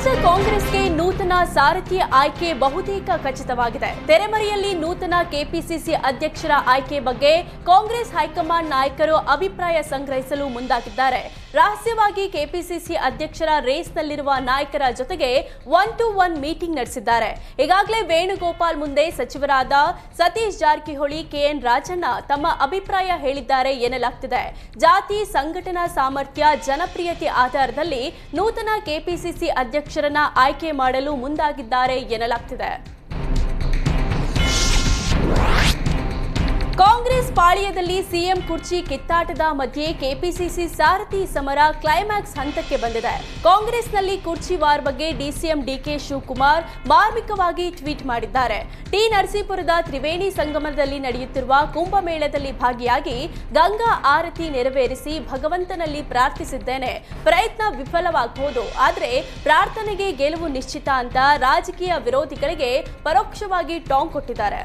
ರಾಜ್ಯ ಕಾಂಗ್ರೆಸ್ಗೆ ನೂತನ ಸಾರಥಿ ಆಯ್ಕೆ ಬಹುತೇಕ ಖಚಿತವಾಗಿದೆ. ತೆರೆಮರೆಯಲ್ಲಿ ನೂತನ ಕೆಪಿಸಿಸಿ ಅಧ್ಯಕ್ಷರ ಆಯ್ಕೆ ಬಗ್ಗೆ ಕಾಂಗ್ರೆಸ್ ಹೈಕಮಾಂಡ್ ನಾಯಕರು ಅಭಿಪ್ರಾಯ ಸಂಗ್ರಹಿಸಲು ಮುಂದಾಗಿದ್ದಾರೆ. ರಹಸ್ಯವಾಗಿ ಕೆಪಿಸಿಸಿ ಅಧ್ಯಕ್ಷರ ರೇಸ್ನಲ್ಲಿರುವ ನಾಯಕರ ಜೊತೆಗೆ 1-to-1 ಮೀಟಿಂಗ್ ನಡೆಸಿದ್ದಾರೆ. ಈಗಾಗಲೇ ವೇಣುಗೋಪಾಲ್ ಮುಂದೆ ಸಚಿವರಾದ ಸತೀಶ್ ಜಾರಕಿಹೊಳಿ, ಕೆಎನ್ ರಾಜಣ್ಣ ತಮ್ಮ ಅಭಿಪ್ರಾಯ ಹೇಳಿದ್ದಾರೆ ಎನ್ನಲಾಗ್ತಿದೆ. ಜಾತಿ, ಸಂಘಟನಾ ಸಾಮರ್ಥ್ಯ, ಜನಪ್ರಿಯತೆ ಆಧಾರದಲ್ಲಿ ನೂತನ ಕೆಪಿಸಿಸಿ ಅಧ್ಯಕ್ಷರನ್ನ ಆಯ್ಕೆ ಮಾಡಲು ಮುಂದಾಗಿದ್ದಾರೆ ಎನ್ನಲಾಗ್ತಿದೆ. ಕಾಂಗ್ರೆಸ್ ಪಾಳ್ಯದಲ್ಲಿ ಸಿಎಂ ಕುರ್ಚಿ ಕಿತ್ತಾಟದ ಮಧ್ಯೆ ಕೆಪಿಸಿಸಿ ಸಾರಥಿ ಸಮರ ಕ್ಲೈಮ್ಯಾಕ್ಸ್ ಹಂತಕ್ಕೆ ಬಂದಿದೆ. ಕಾಂಗ್ರೆಸ್ನಲ್ಲಿ ಕುರ್ಚಿ ವಾರ್ ಬಗ್ಗೆ ಡಿಸಿಎಂ ಡಿಕೆ ಶಿವಕುಮಾರ್ ಮಾರ್ಮಿಕವಾಗಿ ಟ್ವೀಟ್ ಮಾಡಿದ್ದಾರೆ. ಟಿ ನರಸೀಪುರದ ತ್ರಿವೇಣಿ ಸಂಗಮದಲ್ಲಿ ನಡೆಯುತ್ತಿರುವ ಕುಂಭಮೇಳದಲ್ಲಿ ಭಾಗಿಯಾಗಿ ಗಂಗಾ ಆರತಿ ನೆರವೇರಿಸಿ ಭಗವಂತನಲ್ಲಿ ಪ್ರಾರ್ಥಿಸಿದ್ದೇನೆ. ಪ್ರಯತ್ನ ವಿಫಲವಾಗಬಹುದು, ಆದರೆ ಪ್ರಾರ್ಥನೆಗೆ ಗೆಲುವು ನಿಶ್ಚಿತ ಅಂತ ರಾಜಕೀಯ ವಿರೋಧಿಗಳಿಗೆ ಪರೋಕ್ಷವಾಗಿ ಟಾಂಗ್ ಕೊಟ್ಟಿದ್ದಾರೆ.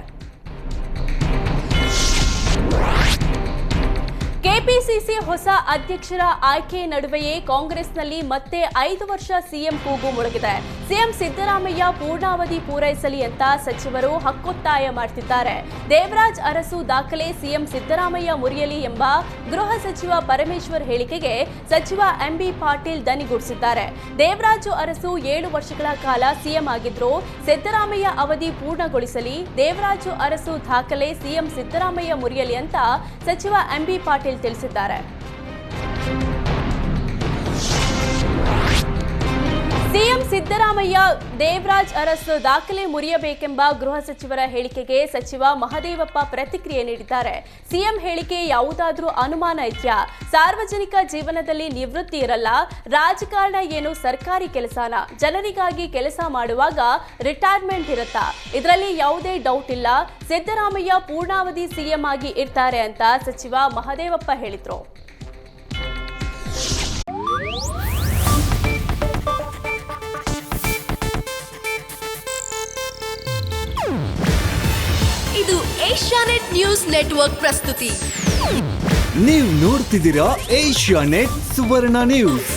ಕೆಪಿಸಿಸಿ ಹೊಸ ಅಧ್ಯಕ್ಷರ ಆಯ್ಕೆ ನಡುವೆಯೇ ಕಾಂಗ್ರೆಸ್ನಲ್ಲಿ ಮತ್ತೆ 5 ವರ್ಷ ಸಿಎಂ ಕೂಗು ಮುಳುಗಿದೆ. ಸಿಎಂ ಸಿದ್ದರಾಮಯ್ಯ ಪೂರ್ಣಾವಧಿ ಪೂರೈಸಲಿ ಅಂತ ಸಚಿವರು ಹಕ್ಕೊತ್ತಾಯ ಮಾಡ್ತಿದ್ದಾರೆ. ದೇವರಾಜ್ ಅರಸು ದಾಖಲೆ ಸಿಎಂ ಸಿದ್ದರಾಮಯ್ಯ ಮುರಿಯಲಿ ಎಂಬ ಗೃಹ ಸಚಿವ ಪರಮೇಶ್ವರ್ ಹೇಳಿಕೆಗೆ ಸಚಿವ ಎಂಬಿ ಪಾಟೀಲ್ ದನಿಗೂಡಿಸಿದ್ದಾರೆ. ದೇವರಾಜು ಅರಸು 7 ವರ್ಷಗಳ ಕಾಲ ಸಿಎಂ ಆಗಿದ್ರು. ಸಿದ್ದರಾಮಯ್ಯ ಅವಧಿ ಪೂರ್ಣಗೊಳಿಸಲಿ, ದೇವರಾಜು ಅರಸು ದಾಖಲೆ ಸಿಎಂ ಸಿದ್ದರಾಮಯ್ಯ ಮುರಿಯಲಿ ಅಂತ ಸಚಿವ ಎಂಬಿ ಪಾಟೀಲ್ ತಿಳಿಸಿದ್ದಾರೆ. ಸಿಎಂ ಸಿದ್ದರಾಮಯ್ಯ ದೇವರಾಜ್ ಅರಸು ದಾಖಲೆ ಮುರಿಯಬೇಕೆಂಬ ಗೃಹ ಸಚಿವರ ಹೇಳಿಕೆಗೆ ಸಚಿವ ಮಹದೇವಪ್ಪ ಪ್ರತಿಕ್ರಿಯೆ ನೀಡಿದ್ದಾರೆ. ಸಿಎಂ ಹೇಳಿಕೆ ಯಾವುದಾದ್ರೂ ಅನುಮಾನ ಇದೆಯಾ? ಸಾರ್ವಜನಿಕ ಜೀವನದಲ್ಲಿ ನಿವೃತ್ತಿ ಇರಲ್ಲ. ರಾಜಕಾರಣ ಏನು ಸರ್ಕಾರಿ ಕೆಲಸನ? ಜನರಿಗಾಗಿ ಕೆಲಸ ಮಾಡುವಾಗ ರಿಟೈರ್ಮೆಂಟ್ ಇರುತ್ತಾ? ಇದರಲ್ಲಿ ಯಾವುದೇ ಡೌಟ್ ಇಲ್ಲ. ಸಿದ್ದರಾಮಯ್ಯ ಪೂರ್ಣಾವಧಿ ಸಿಎಂ ಆಗಿ ಇರ್ತಾರೆ ಅಂತ ಸಚಿವ ಮಹದೇವಪ್ಪ ಹೇಳಿದ್ರು. ಇದು ಏಷ್ಯಾನೆಟ್ ನ್ಯೂಸ್ ನೆಟ್ವರ್ಕ್ ಪ್ರಸ್ತುತಿ. ನೀವು ನೋಡ್ತಿದ್ದೀರಾ ಏಷ್ಯಾನೆಟ್ ಸುವರ್ಣ ನ್ಯೂಸ್.